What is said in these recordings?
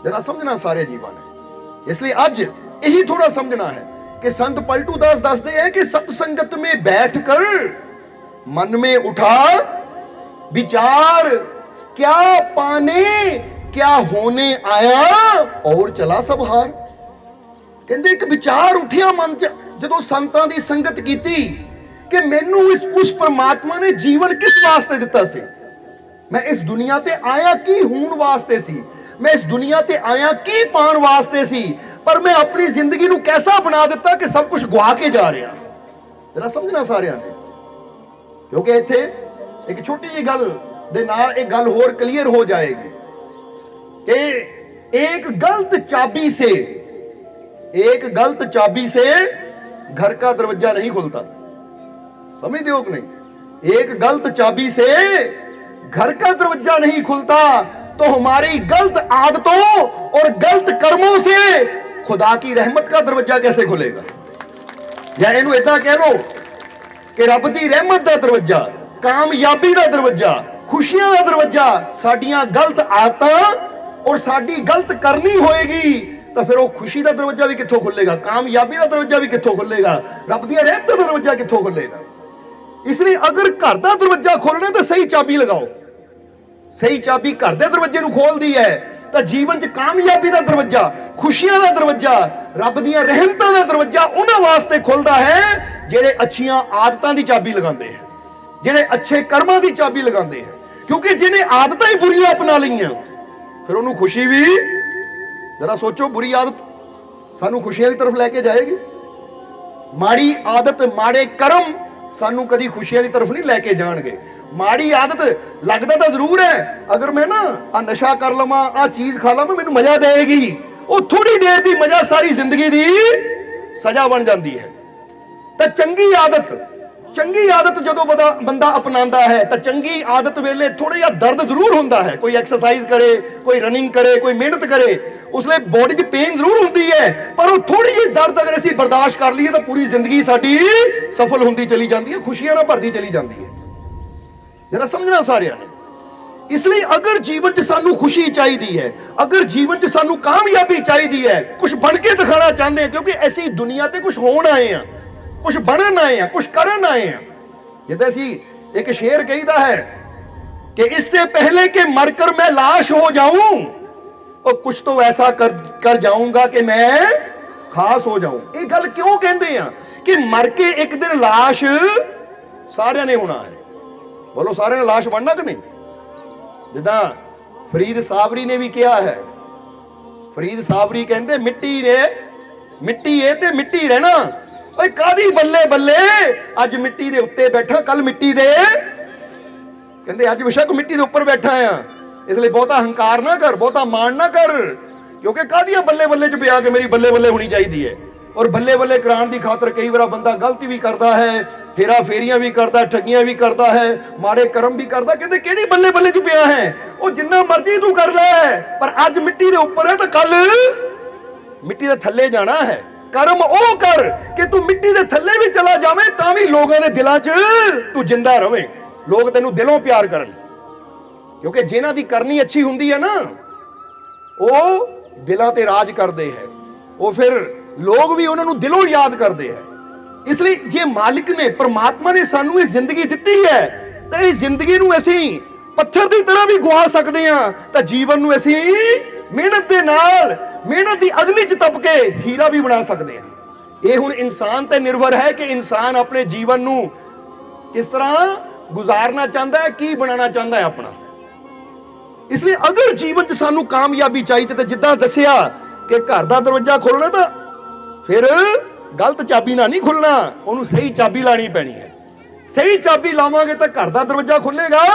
जरा समझना सारे जीवन है। इसलिए अज यही थोड़ा समझना है कि संत पलटू दास दसते हैं कि सत्संगत में बैठकर मन में उठा विचार, क्या पाने क्या होने आया और चला सब हार। कहते एक विचार उठिया मन च जदों संतां दी संगत कीती कि मैनू उस परमात्मा ने जीवन किस वास्ते दिता सी, मैं इस दुनिया ते आया की होण वास्ते सी, मैं इस दुनिया ते आया की पाण वास्ते सी, पर मैं अपनी जिंदगी नू कैसा बना दिता कि सब कुछ गवा के जा रहा। जरा समझना सारिਆਂ ने, क्योंकि इत्थे एक छोटी जी गल दे नाल एक गल होर क्लीयर हो जाएगी कि एक गलत चाबी से घर का दरवाजा नहीं खुलता। समझते हो कि नहीं? एक गलत चाबी से घर का दरवाजा नहीं खुलता, तो हमारी गलत आदतों और गलत कर्मों से खुदा की रहमत का दरवाजा कैसे खुलेगा? या इनू इतना कह लो कि रब दी रहमत का दरवाजा, कामयाबी का दरवाजा, खुशियां का दरवाजा साडियां गलत आदतां और साडी गलत करनी होएगी, तो फिर वो खुशी का दरवाजा भी कित्थों खुलेगा, कामयाबी का दरवाजा भी कित्थों खुलेगा, रब दी रहमत का दरवाजा कित्थों खुलेगा? इसलिए अगर घर का दरवाजा खोलना तो सही चाबी लगाओ। सही चाबी घर के दरवाजे को खोल दी है तो जीवन च कामयाबी का दरवाजा, खुशियां का दरवाजा, रब दी रहमतां का दरवाजा उन्हां वास्ते खुलता है जेड़े अच्छियां आदतां की चाबी लगाते हैं, जेड़े अच्छे कर्मां की चाबी लगाते हैं। क्योंकि जिन्हें आदतां ही बुरियां अपना लियां फिर उन्होंने खुशी भी, जरा सोचो, बुरी आदत सानू खुशियां की तरफ लेके जाएगी, माड़ी आदत माड़े कर्म सानू कदी खुशियां की तरफ नहीं लेके जाएंगे। माड़ी आदत लगता तो जरूर है, अगर मैं ना आ नशा कर लवां, आ चीज खा लवां, मैनू मजा देगी, वो थोड़ी देर की मजा सारी जिंदगी की सजा बन जाती है। तो चंगी आदत जदों बंदा अपनाता है तो चंगी आदत वेले थोड़ा जिहा दर्द जरूर होता है। कोई एक्सरसाइज करे, कोई रनिंग करे, कोई मेहनत करे, उसले बॉडी च पेन जरूर होती है, पर वो थोड़ी जी दर्द अगर असीं बर्दाश्त कर लीए तो पूरी जिंदगी साडी सफल होती चली जाती है, खुशियां नाल भरती चली जाती है। जरा समझना सारिਆਂ ने। इसलिए अगर जीवन च सानू खुशी चाहिए है, अगर जीवन च सानू कामयाबी चाहिए है, कुछ बन के दिखाना चाहते हैं, क्योंकि ऐसी दुनिया ते कुछ होण आए हैं, कुछ बनन आए हैं, कुछ करन आए हैं। जिद्दां असीं एक शेर कहीदा है कि इससे पहले कि मरकर मैं लाश हो जाऊं और कुछ तो ऐसा कर जाऊंगा कि मैं खास हो जाऊं। ये गल क्यों कहते हैं कि मर के एक दिन लाश सारिਆਂ ने होना है? बोलो, सारे ने लाश बनना कि नहीं? जिदा फरीद साबरी ने भी किया है। फरीद साबरी कहते मिट्टी है ते मिट्टी रहना। कादी बल्ले बल्ले अज मिट्टी दे उत्ते बैठा, कल मिट्टी दे, कहते अज बेशक मिट्टी दे उपर बैठा आ, इसलिए बहुता हंकार ना कर, बहुता मान ना कर, क्योंकि कादियां बल्ले बल्ले च पिया के मेरी बल्ले बल्ले होनी चाहिए है। और बल्ले बल्ले कराने की खातर कई बार बंदा गलती भी करता है, हेरा फेरियां भी करता है, ठगियां भी करता है, माड़े कर्म भी करता। कहते केड़ी बल्ले बल्ले च पिया है, वो जिन्ना मर्जी तू कर ले, पर अज मिट्टी दे उपर है तो कल मिट्टी दे थल्ले जाना है। कर्म ओ कर कि तू मिट्टी दे थल्ले भी चला जावे तां भी लोगों दे दिलां च तू जिंदा रवे, लोग तेनू दिलों प्यार करन। क्योंकि जिन्हां दी करनी अच्छी हुंदी है ना, वो दिलां ते राज करदे है, वो फिर लोग भी उन्होंने दिलों याद करते हैं। इसलिए जे मालिक ने, परमात्मा ने सानू इस जिंदगी दी है, तो इस जिंदगी नू असीं पत्थर की तरह भी गुआ सकते हैं, तो जीवन नू असीं मेहनत दे नाल, मेहनत की अग्नि च तप के हीरा भी बना सकते हैं। ये हुण इंसान ते निर्भर है कि इंसान अपने जीवन नू किस तरह गुजारना चाहता है, की बनाना चाहता है अपना। इसलिए अगर जीवन च सानू कामयाबी चाहिए तो जिद्दां दस्सिया कि घर का दरवाजा खोलना तो फिर गलत चाबी ना नहीं खुलना, उन्होंने सही चाबी लानी पैनी है। सही चाबी लावांगे तो घर का दरवाजा खुलेगा,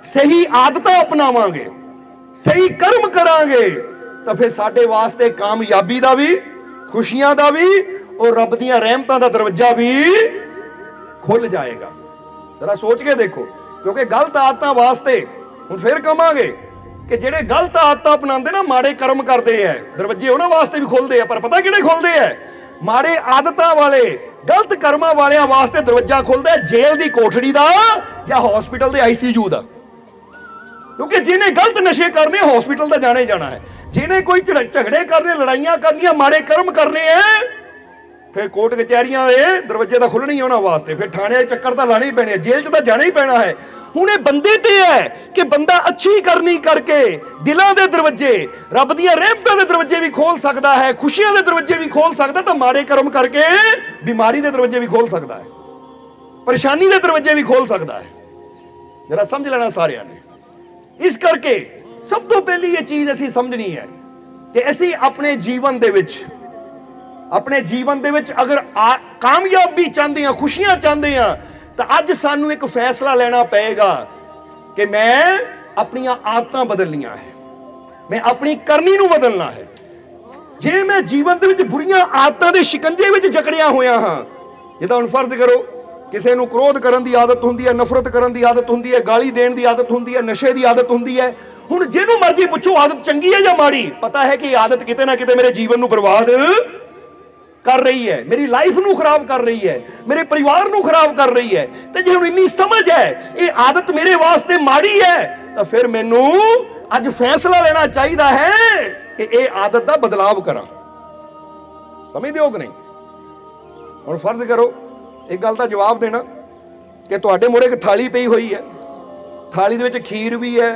सही आदतां अपनावांगे, सही कर्म करांगे तो फिर साडे वास्ते कामयाबी का भी, खुशियां का भी और रब दीयां रहमतां दा दरवाजा भी खुल जाएगा। जरा सोच के देखो, क्योंकि गलत आदतां वास्ते हुण फिर कहांगे कि जेड़े गलत आदतां अपनांदे ना, माड़े कर्म करते हैं, दरवाजे उन्हां वास्ते भी खुलदे हैं, पर पता किहड़े खुलदे हैं? माड़े आदतां वाले, गलत कर्मां वालियां वास्ते दरवाजा खुलदा है जेल दी कोठड़ी दा या हॉस्पिटल दे ICU दा। क्योंकि जिन्हें गलत नशे करने हॉस्पिटल तो जाना ही जाना है, जिन्हें कोई झगड़े करने, लड़ाइयां करनियां, माड़े कर्म करने हैं, फिर कोर्ट कचहरियां दे दरवाजे तो खुलने ही उन्होंने वास्ते, फिर थाने चक्कर तो लाने ही पैने, जेल च तो जाना ही पैना है। हुण ये बंदे ते है कि बंदा अच्छी करनी करके दिलों के दरवाजे, रब दियां रहमतां दे दरवाजे भी खोल सकता है, खुशियां दे दरवाजे भी खोल सकता, तो माड़े कर्म करके बीमारी के दरवाजे भी खोल सकता है, परेशानी के दरवाजे भी खोल सकता है। जरा समझ लेना सारिਆਂ ने। इस करके सब तो पहली ये चीज असी समझनी है कि असी अपने जीवन दे विच, अपने जीवन दे विच अगर कामयाबी चाहते हैं, खुशियां चाहते हैं, तो अज सानू एक फैसला लेना पएगा कि मैं अपनी आदतां बदलनियां है, मैं अपनी करनी नूं बदलना है। जे मैं जीवन दे विच बुरियां आदतां दे शिकंजे विच जकड़िया होया हां, जिद्दां हुण फर्ज करो किसी नूं क्रोध करन दी आदत हुंदी है, नफरत करन दी आदत हुंदी है, गाली देण दी आदत हुंदी है, नशे दी आदत हुंदी है। हुण जिहनूं मर्जी पुछो आदत चंगी है या माड़ी, पता है कि आदत किते ना किते मेरे जीवन नूं बर्बाद कर रही है, मेरी लाइफ नूं खराब कर रही है, मेरे परिवार नूं खराब कर रही है। तो जे हुण इन्नी समझ है ये आदत मेरे वास्ते माड़ी है, तो फिर मैनूं अज फैसला लेना चाहिए है कि ये आदत दा बदलाव करा। समझदे हो कि नहीं? हुण फर्ज करो एक गल का जवाब देना कि तुहाडे मोरे एक थाली पई हुई है, थाली दे विच खीर भी है,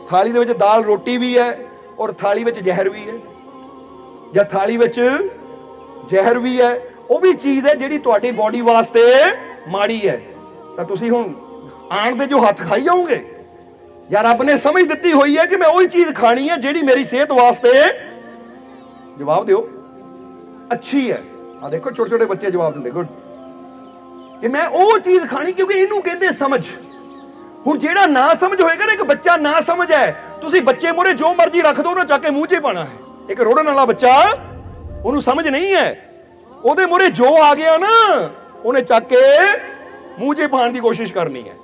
थाली दे विच दाल रोटी भी है, और थाली विच जहर भी है, या थाली विच जहर भी है, वो भी चीज़ है जिहड़ी तुहाडी बॉडी वास्ते माड़ी है। तो तुसीं हुण आण दे जो हथ खाई जाओगे, या रब ने समझ दित्ती हुई है कि मैं वही चीज़ खानी है जिहड़ी मेरी सेहत वास्ते, जवाब दिओ, अच्छी है। आ देखो छोटे छोटे बच्चे जवाब दिंदे, गुड, कि मैं वो चीज़ खानी क्योंकि इनू कहते समझ। हुण जेड़ा ना समझ होएगा ना, एक बच्चा ना समझ है, तुसीं बच्चे मोरे जो मर्जी रख दो ना, चाके मूँह च पाना है। एक रोड़न वाला बच्चा, उन्होंने समझ नहीं है, ओदे मोरे जो आ गया ना उन्हें चक के मूँह च पाने की कोशिश करनी है।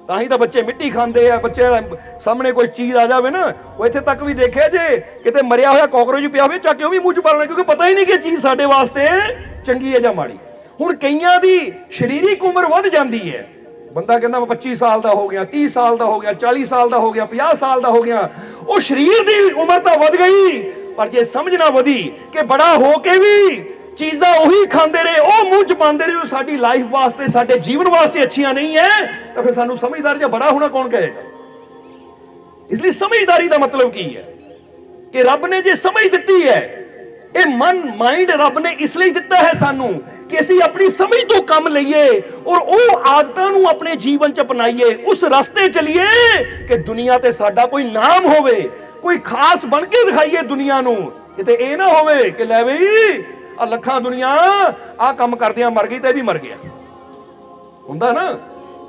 ताही तो बच्चे मिट्टी खाते हैं, बच्चे सामने कोई चीज़ आ जाए ना, वो इत्थे तक भी देखिया जे किते मरिया होया कॉकरोच पिया हो, चक के भी मूँह च पा लेना, क्योंकि पता ही नहीं कि चीज़ साडे वास्ते चंगी है या माड़ी। हुण कईयां दी शरीरिक उम्र वध जाती है, बंदा कहता मैं 25 साल का हो गया, 30 साल का हो गया, 40 साल का हो गया, 50 साल का हो गया, वो शरीर की उम्र तो वध गई, पर जे समझ ना वधी कि बड़ा हो के भी चीज़ां उही खांदे रहे, वो मूँह च पांदे रहे, साडी लाइफ वास्ते, साडे जीवन वास्ते अच्छियां नहीं है, तो फिर सानू समझदार या बड़ा होना कौन कहेगा? इसलिए समझदारी का मतलब की है कि रब ने जे समझ दिती है, ये मन माइंड रब ने इसलिए दिता है सानू कि असी अपनी समझ तो कम लईए और वो आदतां नू अपने जीवन च अपनाइए, उस रास्ते चलिए कि दुनिया ते साडा कोई नाम होवे, कोई खास बन के दिखाइए दुनिया नू, किते ए ना होवे कि लै बई आ लखां दुनिया आ काम करदियां मर गई ते भी मर गया। हुंदा ना,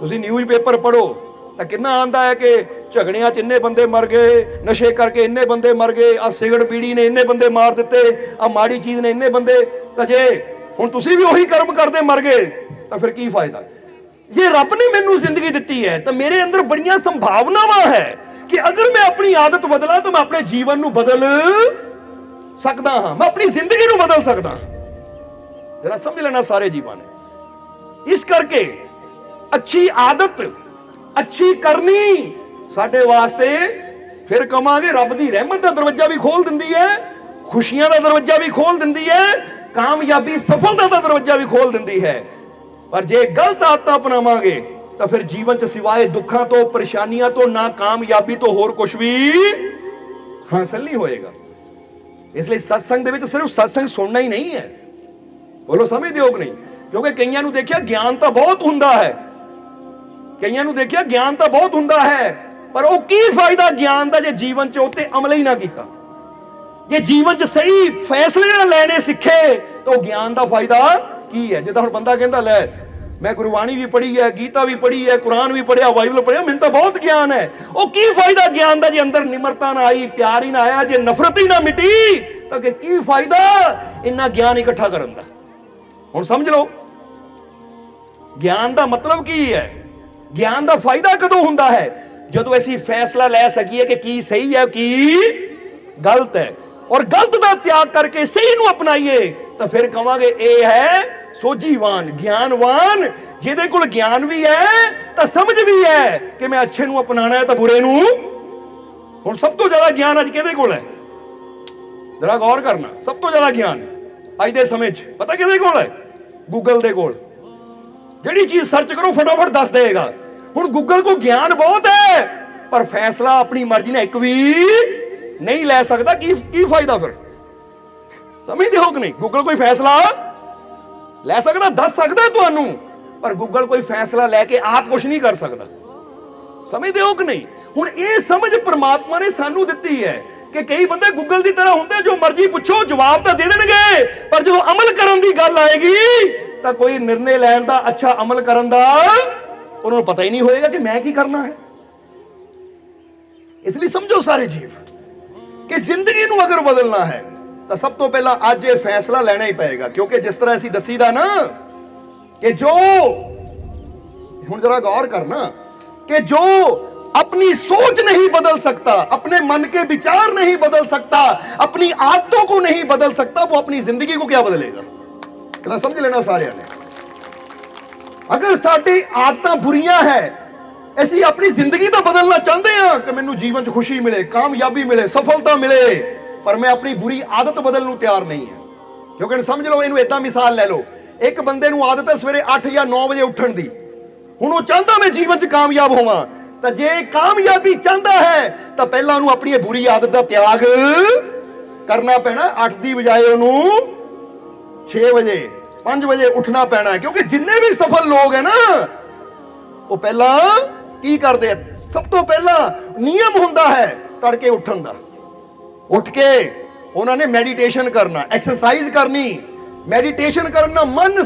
तुसीं न्यूज़ पेपर पढ़ो तो कितना आंदा है कि झगड़ियां च इन्ने बंदे मर गए, नशे करके इन्ने बंदे मर गए, आ सिगरट पीड़ी ने इन्ने बंदे मार दिते, आ माड़ी चीज़ ने इन्ने बंदे, तो जे हुण तुसीं भी उही कर्म करदे मर गए तो फिर की फायदा? ये रब ने मैनू जिंदगी दिती है, तो मेरे अंदर बड़ियां संभावनावां है कि अगर मैं अपनी आदत बदला तो मैं अपने जीवन नू बदल सकदा हां, मैं अपनी जिंदगी नू बदल सकदा हां। जरा समझ लेना सारे जीवन ने। इस करके अच्छी आदत, अच्छी करनी साडे वास्ते, फिर कमांगे रब दी रहमत दा दरवाजा भी खोल दिंदी है, खुशियां दा दरवाजा भी खोल दिंदी है, कामयाबी सफलता दा दरवाजा भी खोल दिंदी है। पर जे गलत आदतां अपनावांगे तो फिर जीवन च सिवाए दुखों तो, परेशानियां तो, ना कामयाबी तो होर कुछ भी हासिल नहीं होएगा। इसलिए सत्संग दे विच सिर्फ सत्संग सुनना ही नहीं है, बोलो समझदे हो कि नहीं? क्योंकि कईयां नू देखिया ज्ञान तो बहुत हुंदा है, कईयां नू देखिया ज्ञान तो बहुत हुंदा है, पर वो की फायदा ज्ञान का जे जीवन च उत्ते अमल ही ना कीता, जे जीवन च सही फैसले ना लेने सीखे तो ज्ञान का फायदा की है? जिद्दां हुण बंदा कहंदा लै मैं गुरबाणी भी पढ़ी है, गीता भी पढ़ी है, कुरान भी पढ़िया, बाइबल पढ़िया, मैनूं तो बहुत ज्ञान है, वो की फायदा ज्ञान का जे अंदर निमरता ना आई, प्यार ही ना आया, जे नफरत ही ना मिटी, तो की फायदा इन्ना ज्ञान इकट्ठा करन दा? हुण समझ लो ज्ञान का मतलब की है, ज्ञान का फायदा कदों हुंदा है? जदों असीं फैसला लै सकीए कि की सही है की गलत है, और गलत का त्याग करके सही नूं अपनाइए, तो फिर कहांगे ये है सोझीवान, ज्ञानवान। जिहदे कोल ज्ञान भी है तो समझ भी है कि मैं अच्छे नूं अपनाना है तो बुरे नूं। हुण सब तो ज्यादा ज्ञान अज किहदे कोल है? जरा गौर करना, सब तो ज्यादा ज्ञान अज के समय पता किहदे कोल है? गूगल दे कोल। जिहड़ी चीज सर्च करो फटाफट दस देगा। हुण गूगल को ज्ञान बहुत है पर फैसला अपनी मर्जी ने एक भी नहीं लै सकता। की फायदा फिर? समझदे हो कि नहीं? गूगल कोई फैसला लै सकदा, दस सकदा तुहानू, पर गूगल कोई फैसला लैके आप कुछ नहीं कर सकता। समझदे हो कि नहीं? हुण ये समझ परमात्मा ने सानू दित्ती है कि कई बंदे गूगल की तरह होंगे, जो मर्जी पूछो जवाब तो दे देंगे, पर जो अमल करने की गल आएगी तो कोई निर्णय लैन का, अच्छा अमल करने का उन्होंने पता ही नहीं होएगा कि मैं की करना है। इसलिए समझो सारे जीव कि जिंदगी नू अगर बदलना है तो सब तो पहला आज ये फैसला लेना ही पड़ेगा। क्योंकि जिस तरह असीं दसीदा ना कि जो, हुण जरा गौर करना, कि जो अपनी सोच नहीं बदल सकता, अपने मन के विचार नहीं बदल सकता, अपनी आदतों को नहीं बदल सकता, वो अपनी जिंदगी को क्या बदलेगा? इतना समझ लेना सारे ने। अगर साडी आदतां बुरियां है, असी अपनी जिंदगी तो बदलना चाहते हैं कि मैनू जीवन च खुशी मिले, कामयाबी मिले, सफलता मिले, पर मैं अपनी बुरी आदत बदलने को तैयार नहीं है। क्योंकि समझ लो, इनू इदां मिसाल ले लो, एक बंदे नू आदत है सवेरे 8 या 9 बजे उठण दी। हुण वो चाहता मैं जीवन च कामयाब होवां, तो जे कामयाबी चाहता है तो पहला उन्होंने अपनी बुरी आदत का त्याग करना पैना। 8 की बजाय उन्होंने 6 बजे 5 बजे उठना पैना है। क्योंकि जिन्ने भी सफल लोग हैं ना, वो पहला की करते हैं? सब तो पहला नियम होंदा है तड़के उठन दा। उठ के उन्होंने मेडिटेशन करना, एक्सरसाइज करनी। मेडिटेशन करना मन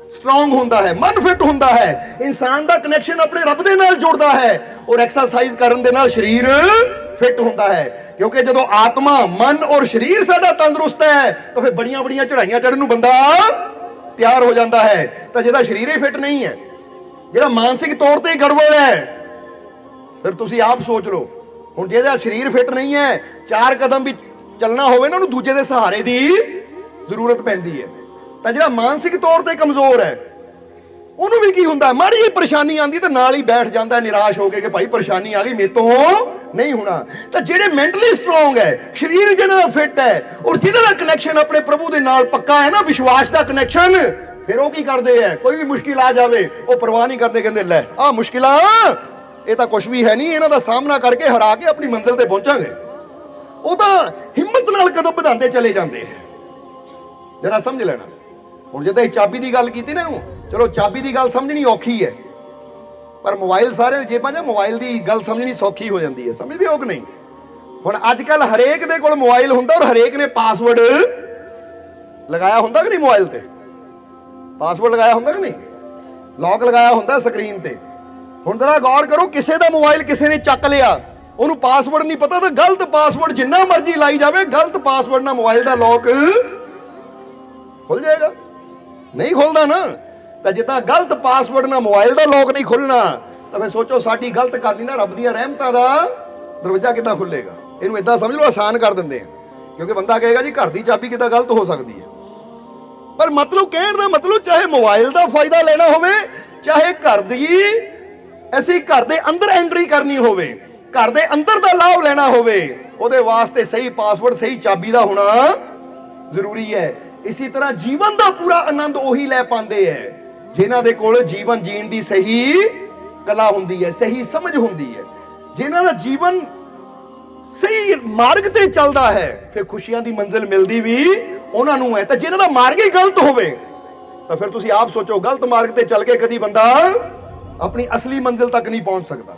स्ट्रॉन्ग होंदा है, मन फिट होंदा है, इंसान का कनैक्शन अपने रब दे नाल जुड़दा है, और एक्सरसाइज करन दे नाल शरीर फिट होंदा है। क्योंकि जो आत्मा, मन और शरीर साडा तंदुरुस्त है तो फिर बड़ियां बड़ियां चढ़ाइयां चढ़न नूं बंदा तैयार हो जाता है। तो जिहदा शरीर ही फिट नहीं है, जिहड़ा मानसिक तौर ते ही गड़बड़ है, फिर तुसीं आप सोच लो। हुण जिहदा शरीर फिट नहीं है, 4 कदम भी चलना होवे ना, उहनूं दूजे दे सहारे दी जरूरत पैंदी है। तो जिहड़ा मानसिक तौर ते कमजोर है, उन्होंने भी की हुंदा, माड़ी जी परेशानी आंदी तो नाल ही बैठ जाता है निराश होकर कि भाई परेशानी आ गई, मेरे तो नहीं होना। तो जिहड़े मेंटली स्ट्रॉन्ग है, शरीर जिहदा फिट है, और जिहदा कनैक्शन अपने प्रभु दे नाल पक्का है ना, विश्वास का कनैक्शन, फिर वो की करते हैं? कोई भी मुश्किल आ जाए वो परवाह नहीं करते, कहते लै आ मुश्किलां ये तो कुछ भी है नहीं, इन्हां दा सामना करके हरा के अपनी मंजिल ते पहुंचांगे। वो तो हिम्मत नाल कदम बढ़ाते चले जाते हैं। जरा समझ लेना। हुण जिद्दां चाबी की गल की ना, चलो चाबी की गल समझनी औखी है, पर मोबाइल सारे जेबां च, मोबाइल की गल समझनी सौखी हो जाती है। समझदे हो कि नहीं? हुण अजकल हरेक दे कोल मोबाइल हुंदा, और हरेक ने पासवर्ड लगाया हुंदा कि नहीं? मोबाइल ते पासवर्ड लगाया हुंदा कि नहीं? लॉक लगाया हुंदा स्क्रीन ते। हुण जरा गौर करो, किसी का मोबाइल किसी ने चक लिया, उन्होंने पासवर्ड नहीं पता, तो गलत पासवर्ड जिन्ना मर्जी लाई जाए, गलत पासवर्ड ना मोबाइल का लॉक खुल जाएगा? नहीं खुलता ना। तो जिदा गलत पासवर्ड ना मोबाइल का लॉक नहीं खुलना, तो फिर सोचो साडी गलत करनी ना रब दी रहमतां दा दरवाजा कितना खुलेगा? इनू इदां समझ लो, आसान कर देंगे हैं। क्योंकि बंदा कहेगा जी घर की चाबी कितना गलत हो सकती है। पर मतलब कहने का मतलब, चाहे मोबाइल का फायदा लेना होवे, चाहे घर की असीं घर दे अंदर एंट्री करनी होवे, घर दे अंदर का लाभ लेना होवे, उहदे वास्ते सही पासवर्ड, सही चाबी का होना जरूरी है। इसी तरह जीवन का पूरा आनंद उही लै पाते हैं जिन्हां दे कोल जीवन जीण दी सही कला हुंदी है, सही समझ हुंदी है, जिन्हां दा जीवन सही मार्ग ते चलदा है, फिर खुशियां दी मंजिल मिलदी भी उन्हां नूं है। तो जिन्हां दा मार्ग ही गलत होवे, तो फिर तुसीं आप सोचो, गलत मार्ग ते चल के कदी बंदा अपनी असली मंजिल तक नहीं पहुंच सकता।